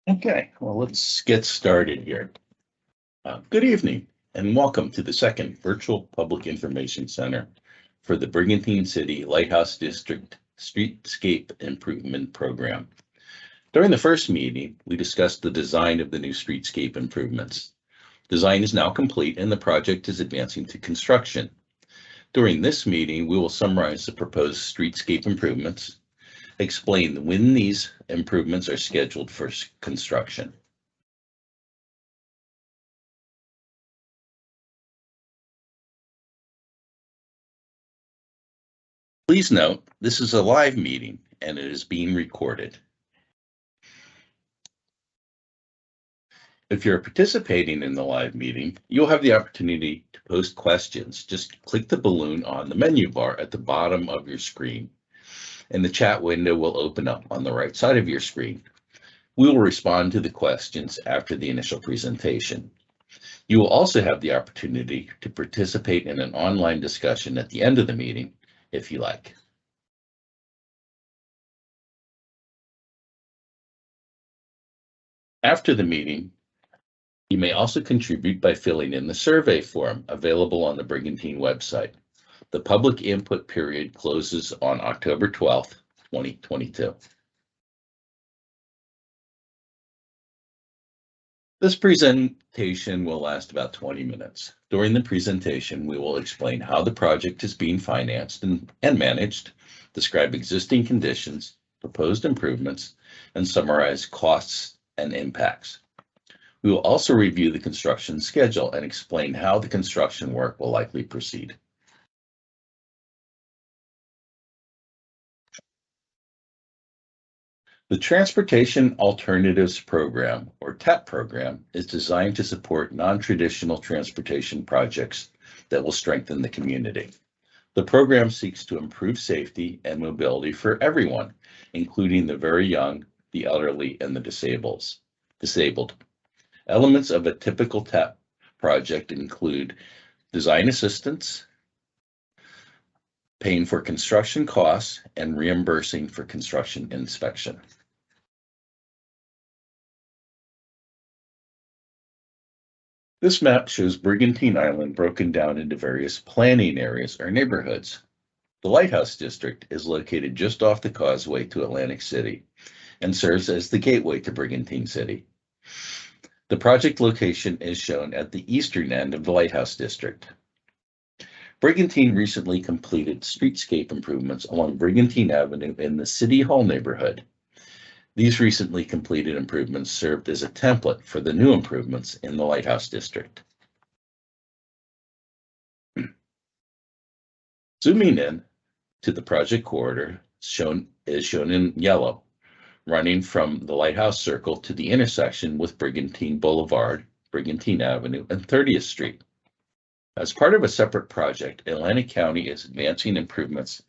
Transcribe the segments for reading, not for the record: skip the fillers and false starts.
Okay, well, let's get started here. Good evening and welcome to the second virtual public information center for the Brigantine City Lighthouse District Streetscape Improvement Program. During the first meeting, we discussed the design of the new streetscape improvements. Design is now complete and the project is advancing to construction. During this meeting, we will summarize the proposed streetscape improvements, explain when these improvements are scheduled for construction. Please note, this is a live meeting and it is being recorded. If you're participating in the live meeting, you'll have the opportunity to post questions. Just click the balloon on the menu bar at the bottom of your screen, and the chat window will open up on the right side of your screen. We will respond to the questions after the initial presentation. You will also have the opportunity to participate in an online discussion at the end of the meeting, if you like. After the meeting, you may also contribute by filling in the survey form available on the Brigantine website. The public input period closes on October 12th, 2022. This presentation will last about 20 minutes. During the presentation, we will explain how the project is being financed and managed, describe existing conditions, proposed improvements, and summarize costs and impacts. We will also review the construction schedule and explain how the construction work will likely proceed. The Transportation Alternatives Program, or TAP program, is designed to support non-traditional transportation projects that will strengthen the community. The program seeks to improve safety and mobility for everyone, including the very young, the elderly, and the disabled. Elements of a typical TAP project include design assistance, paying for construction costs, and reimbursing for construction inspection. This map shows Brigantine Island broken down into various planning areas or neighborhoods. The Lighthouse District is located just off the causeway to Atlantic City and serves as the gateway to Brigantine City. The project location is shown at the eastern end of the Lighthouse District. Brigantine recently completed streetscape improvements along Brigantine Avenue in the City Hall neighborhood. These recently completed improvements served as a template for the new improvements in the Lighthouse District. Zooming in to the project corridor is shown in yellow, running from the Lighthouse Circle to the intersection with Brigantine Boulevard, Brigantine Avenue, and 30th Street. As part of a separate project, Atlantic County is advancing improvements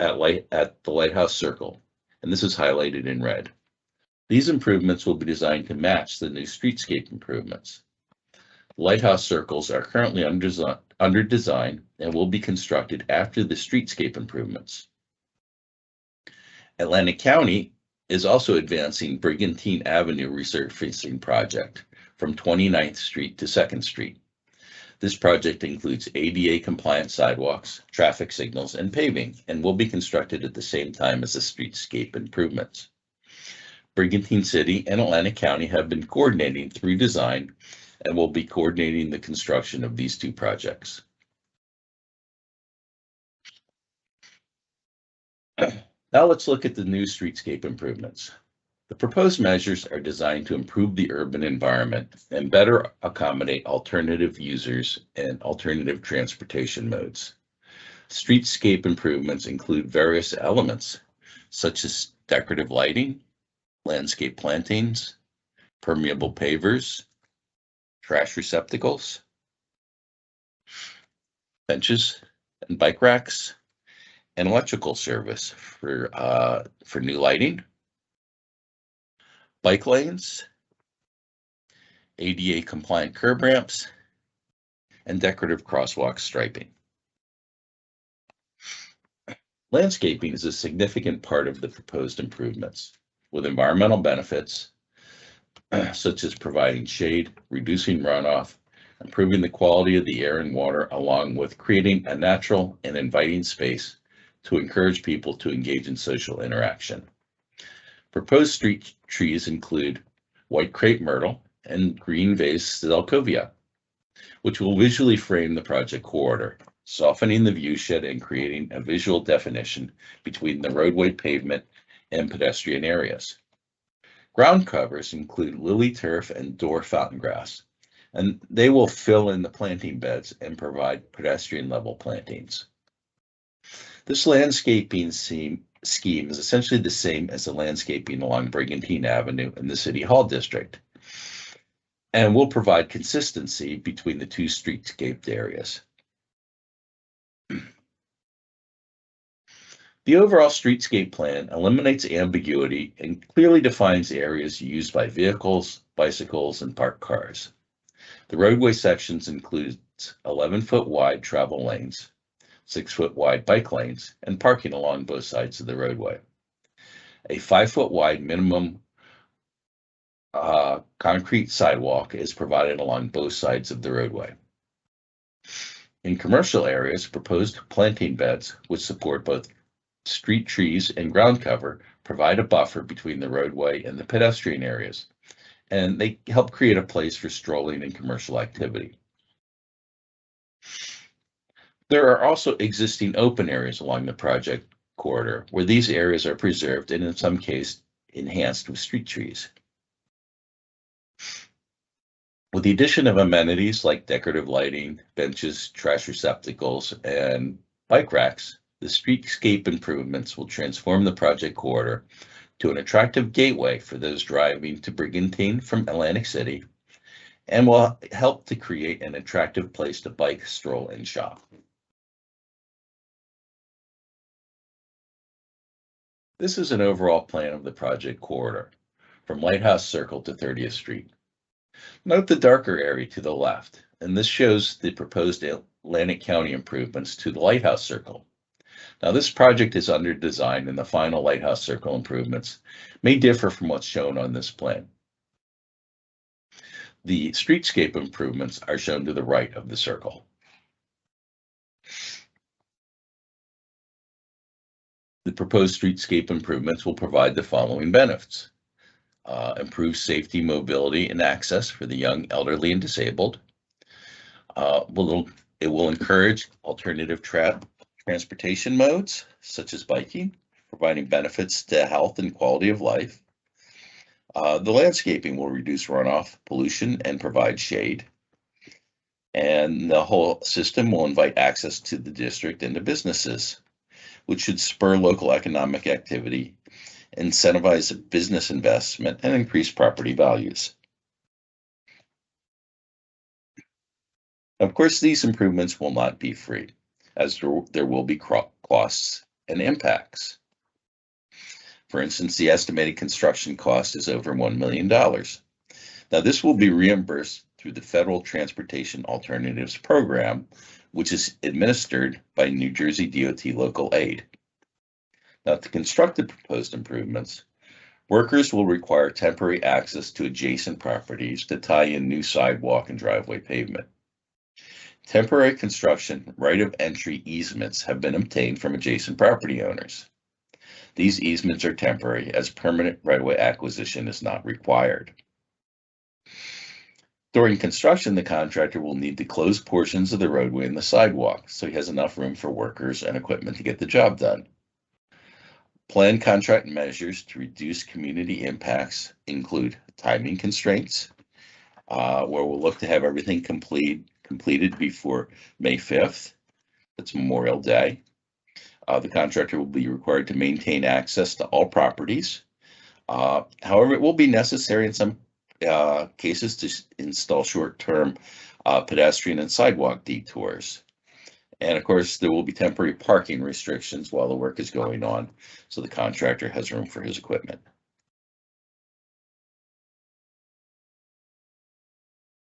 at the Lighthouse Circle, and this is highlighted in red. These improvements will be designed to match the new streetscape improvements. Lighthouse circles are currently under design and will be constructed after the streetscape improvements. Atlantic County is also advancing Brigantine Avenue resurfacing project from 29th Street to 2nd Street. This project includes ADA compliant sidewalks, traffic signals, and paving, and will be constructed at the same time as the streetscape improvements. Brigantine City and Atlantic County have been coordinating through design and will be coordinating the construction of these two projects. Now let's look at the new streetscape improvements. The proposed measures are designed to improve the urban environment and better accommodate alternative users and alternative transportation modes. Streetscape improvements include various elements, such as decorative lighting, landscape plantings, permeable pavers, trash receptacles, benches and bike racks, and electrical service for new lighting, bike lanes, ADA compliant curb ramps, and decorative crosswalk striping. Landscaping is a significant part of the proposed improvements, with environmental benefits such as providing shade, reducing runoff, improving the quality of the air and water, along with creating a natural and inviting space to encourage people to engage in social interaction. Proposed street trees include white crepe myrtle and green vase zelkovia, which will visually frame the project corridor, softening the viewshed and creating a visual definition between the roadway pavement and pedestrian areas. Ground covers include lily turf and door fountain grass, and they will fill in the planting beds and provide pedestrian level plantings. This landscaping scheme is essentially the same as the landscaping along Brigantine Avenue in the City Hall district, and will provide consistency between the two streetscaped areas. The overall streetscape plan eliminates ambiguity and clearly defines areas used by vehicles, bicycles, and parked cars. The roadway sections include 11-foot wide travel lanes, 6-foot wide bike lanes, and parking along both sides of the roadway. A 5-foot wide minimum concrete sidewalk is provided along both sides of the roadway. In commercial areas, proposed planting beds, which support both street trees and ground cover, provide a buffer between the roadway and the pedestrian areas, and they help create a place for strolling and commercial activity. There are also existing open areas along the project corridor where these areas are preserved and in some cases enhanced with street trees. With the addition of amenities like decorative lighting, benches, trash receptacles, and bike racks, the streetscape improvements will transform the project corridor to an attractive gateway for those driving to Brigantine from Atlantic City, and will help to create an attractive place to bike, stroll, and shop. This is an overall plan of the project corridor from Lighthouse Circle to 30th Street. Note the darker area to the left, and this shows the proposed Atlantic County improvements to the Lighthouse Circle. Now, this project is under design, and the final Lighthouse Circle improvements may differ from what's shown on this plan. The streetscape improvements are shown to the right of the circle. The proposed streetscape improvements will provide the following benefits. Improve safety, mobility, and access for the young, elderly, and disabled. It will encourage alternative transportation modes, such as biking, providing benefits to health and quality of life. The landscaping will reduce runoff, pollution, and provide shade. And the whole system will invite access to the district and to businesses, which should spur local economic activity, incentivize business investment, and increase property values. Of course, these improvements will not be free, as there will be costs and impacts. For instance, the estimated construction cost is over $1 million. Now, this will be reimbursed through the Federal Transportation Alternatives Program, which is administered by New Jersey DOT Local Aid. Now, to construct the proposed improvements, workers will require temporary access to adjacent properties to tie in new sidewalk and driveway pavement. Temporary construction right of entry easements have been obtained from adjacent property owners. These easements are temporary, as permanent right-of-way acquisition is not required. During construction, the contractor will need to close portions of the roadway and the sidewalk, so he has enough room for workers and equipment to get the job done. Planned contract measures to reduce community impacts include timing constraints, where we'll look to have everything completed before May 5th. That's Memorial Day. The contractor will be required to maintain access to all properties. However, it will be necessary in some cases to install short-term pedestrian and sidewalk detours. And of course, there will be temporary parking restrictions while the work is going on, so the contractor has room for his equipment.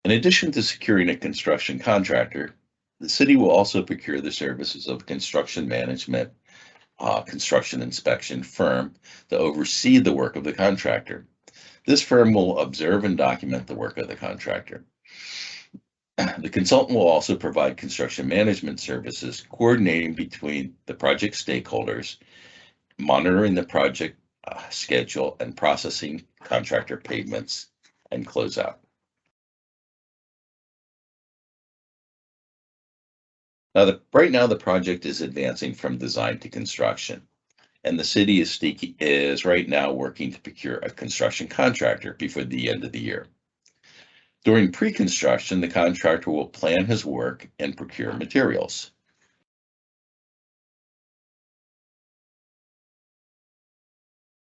In addition to securing a construction contractor, the city will also procure the services of construction management, construction inspection firm to oversee the work of the contractor. This firm will observe and document the work of the contractor. The consultant will also provide construction management services, coordinating between the project stakeholders, monitoring the project schedule, and processing contractor payments and closeout. Now, right now the project is advancing from design to construction, and the city is right now working to procure a construction contractor before the end of the year. During pre-construction, the contractor will plan his work and procure materials.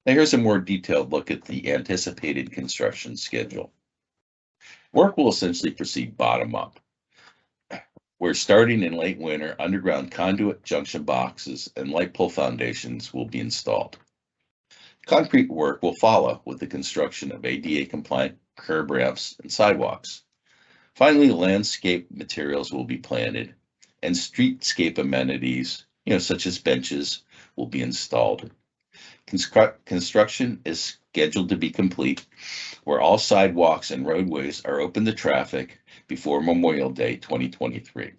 Now here's a more detailed look at the anticipated construction schedule. Work will essentially proceed bottom up. We're starting in late winter, underground conduit junction boxes and light pole foundations will be installed. Concrete work will follow with the construction of ADA compliant curb ramps and sidewalks. Finally, landscape materials will be planted and streetscape amenities, such as benches, will be installed. Construction is scheduled to be complete, where all sidewalks and roadways are open to traffic before Memorial Day 2023.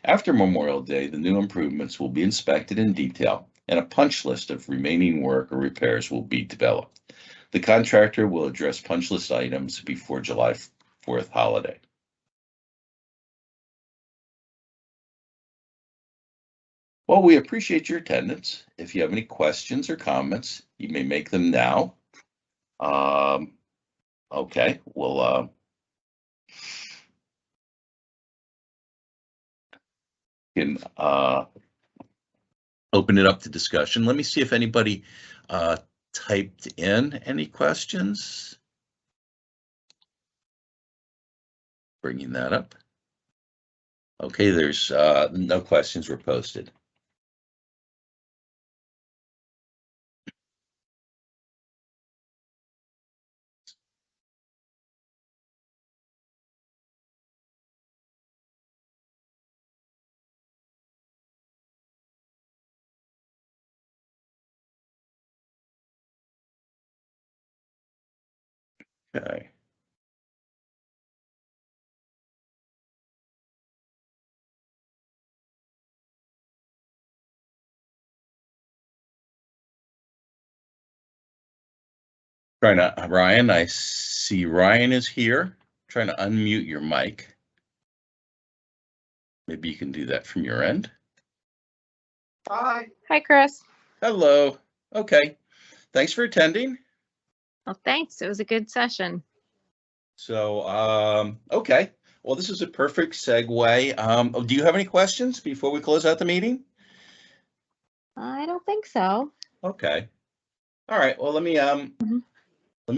After Memorial Day, the new improvements will be inspected in detail and a punch list of remaining work or repairs will be developed. The contractor will address punch list items before July 4th holiday. Well, we appreciate your attendance. If you have any questions or comments, you may make them now. Okay, we'll can open it up to discussion. Let me see if anybody typed in any questions. Bringing that up. Okay, there's no questions were posted. Okay. Ryan, I see Ryan is here. Trying to unmute your mic. Maybe you can do that from your end. Hi. Hi, Chris. Hello. Okay. Thanks for attending. Well, thanks. It was a good session. So, okay. Well, this is a perfect segue. Do you have any questions before we close out the meeting? I don't think so. Okay. All right. Well, let me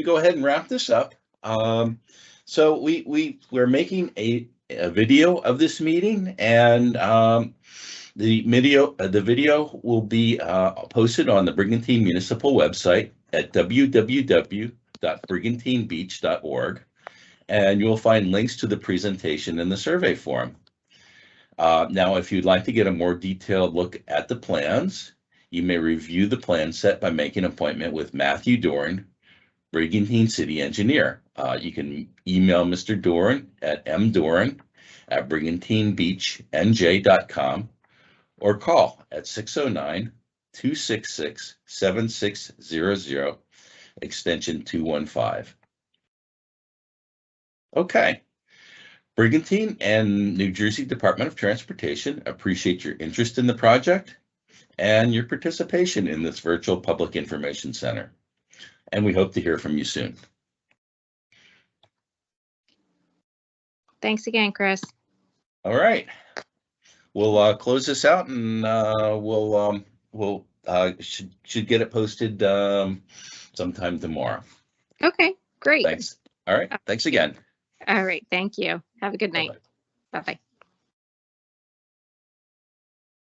go ahead and wrap this up. So we're making a video of this meeting, and the video will be posted on the Brigantine Municipal website at www.brigantinebeach.org, and you'll find links to the presentation and the survey form. Now, if you'd like to get a more detailed look at the plans, you may review the plan set by making an appointment with Matthew Doran, Brigantine City Engineer. You can email Mr. Doran at mdoran@brigantinebeachnj.com or call at 609-266-7600, extension 215. Okay. Brigantine and New Jersey Department of Transportation appreciate your interest in the project and your participation in this virtual public information center. And we hope to hear from you soon. Thanks again, Chris. All right. We'll close this out, and we'll should get it posted sometime tomorrow. Okay, great. Thanks. All right. Thanks again. All right. Thank you. Have a good night. Bye-bye. Bye-bye.